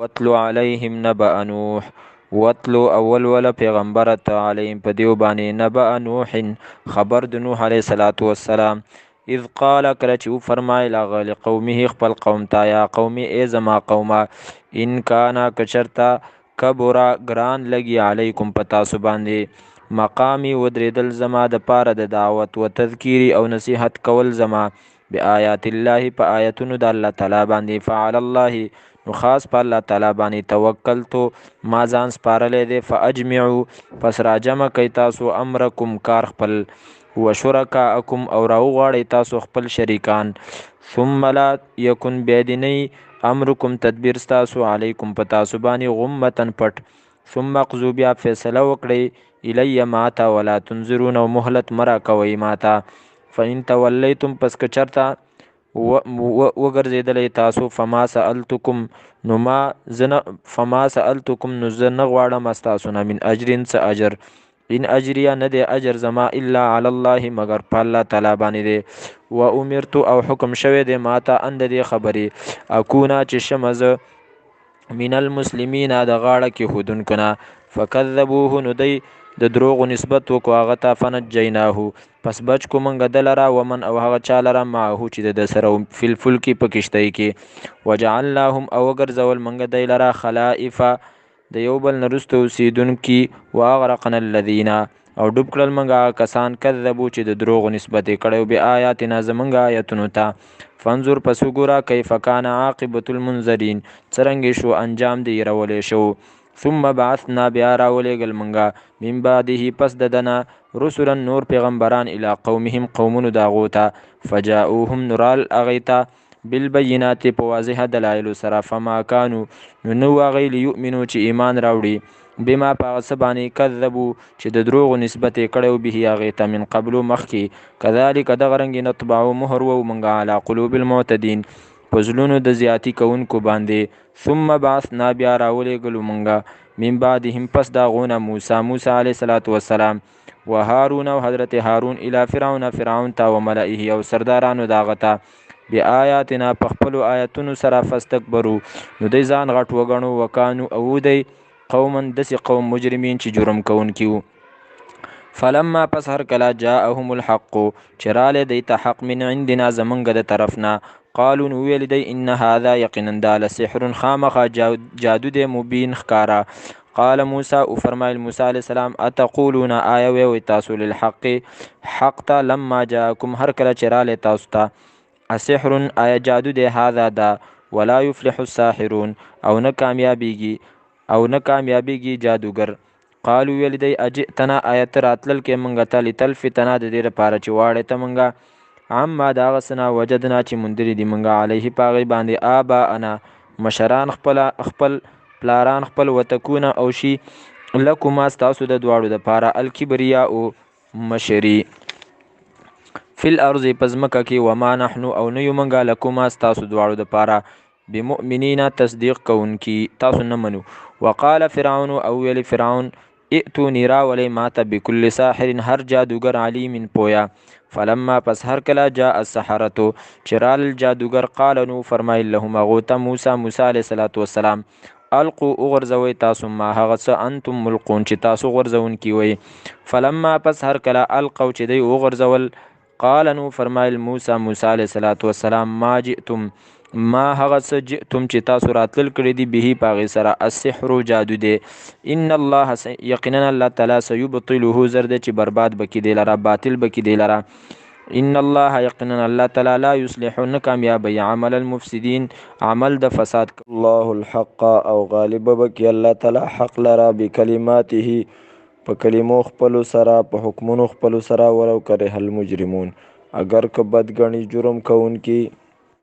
واتلو علیهم نبأ نوح. واتلو اول ولا پیغمبرت علیهم په دیو باندې نبأ نوح، خبر د نوح علیه السلام. اذ قال کله چې فرمایل هغه لقومه خپل قوم ته، یا قومي ای زما قومه، ان کانا کچرتا کبرا ګران لګي علیکم په تاسو باندې مقامی ودرېدل زما د پاره د دعوت و تذکیری او نصیحت کول زما بآیات الله په آیتونو د الله تعالی باندې، فعلى الله نو خاص په الله تعالی باندې توکلتو ما ځان سپارلی دی، فاجمعوا پس راجمع کوي تاسو امرکم کار خپل، وشرکاءکم او راوغواړئ تاسو خپل شریکان، ثم لا یکن بیدنی امرکم تدبیر ستاسو علیکم په تاسو باندې غمتن پټ، ثم اقضوا بیا فیصله وکړئ الی ماتا ولا تنظرون او مهلت مرا کوي ماتا، فإن تولیتم پس که چرته وګرځېدلی تاسو، فما سألتکم نو زه نه غواړم ستاسو نه من اجرین څه اجر، ان اجریه نه دی اجر زما الا علی الله مگر په الله تعالی باندې دی، و امرت او حکم شوی دی ماته ان د دې خبرې اکونا چې شمه زه من المسلمین د غاړه کې ښودونکو نه، فکذبوه نو دی د دروغو نسبت وکړو هغه ته، فنجیناه پس بچ کو منګه د لره، ومن او هغه چا لره معه چې د سره فی الفلک په کشتۍ کې، وجعلناهم او وګرځول منګه دی لره خلائف د یو بل نه وروسته اوسېدونکي، واغرقنا الذین او ډوب کړل منګه کسان کذبو چې د دروغو نسبت یې کړی بآیاتنا زمونږ آیتونو ته، فانظر پس وګوره کیف کان عاقبة المنذرین څرنګه شو انجام دی یرولی شو، ثم بعثنا بیا راولېږل منګه من بعده پس د دنه رسلا نور پیغمبران الی قومهم قومونو د هغو ته، فجاؤهم نرال هغوی ته بالبینات په واضحه دلایلو سره، فما کانو نو نه وو هغوی لیؤمنو چې ایمان راوړي بما په هغه څه باندې کذبو چې د دروغو نسبت یې کړی و به هغې ته من قبلو مخکې، کذلک دغه رنګې نطبعو مهر وو موږ علی قلوب المعتدین په زړونو د زیاتی کوونکو باندې، ثم بعثنا بیا راولېږلو موږ من بعدهم پس د هغو نه موسی علیه السلام و هارون او حضرت هارون الی فرعون ته و ملئه او سردارانو د هغه ته بآیاتنا په خپلو آیتونو سره، فاستکبرو نو دی ځان غټ وګڼو، وکانو او دی قوما داسې قوم مجرمین چې جرم کوونکي وو، فلما پس هر کله جاءهم الحق چې رالی دی ته حق من عندنا زمونږ د طرف نه، قالو نو ویل دی ان هذا یقینا دا لسحر خامخا جادو دی مبین ښکارا، قال موسی او فرمایل موسی علیه السلام اتقولون آیا وی تاسو للحق حق ته لما جاءکم هر کله چې رالی تاسو ته، اسحر آیا جادو دی هذا دا، ولا یفلح الساحرون او نه کامیابیږي جادوګر، قالو ویل دی اجئتنا آیت راتلل کې منګه ته لتلفتنا د دې لپاره چې واړې ته منګه عما د هغه څه نه وجدنا چې موندلي دي منګه علیه په هغې باندې آباءنا مشران خپل پلاران خپل، وتکونه او شي لکما ستاسو د دواړو دپاره الکبریا او مشري فی الارض په ځمکه کې، وما نحنو او نه یو منګه لکما ستاسو دواړو دپاره بمؤمنین تصدیق کوونکي تاسو نه منو، وقال فرعون او ویل فرعون ائتونی راولئ ماته بکل ساحر هر جادوګر علیم پویا، فلما پس هر کله جاء السحرة چې رال جادوګر، قال نو فرمایل لهم هغو ته موسی علیه السلام القو وغورځوئ تاسو ما هغه څه انتم ملقون چې تاسو غورځونکي وئ، فلما پس هر کله القو چې دی وغورځول، قال نو فرمایل موسی علیه السلام ما جئتم ما هغه څه جئتم چې تاسو راتلل کړي دي به په هغې سره السحر جادو دی، ان الله یقینا الله تعالی سیبطله زر دی چې برباد بکي دی لره باطل بکي دی لره، ان الله یقینا الله تعالی لا یصلح نه کامیابی عمل المفسدین عمل د فساد، الله الحق او غالب بکی الله تعالی حق لرا بکلماته په کلمو خپلو سره په حکمونو خپلو سره، ولو کرح المجرمون اگر که بدګنی جرم کوونکي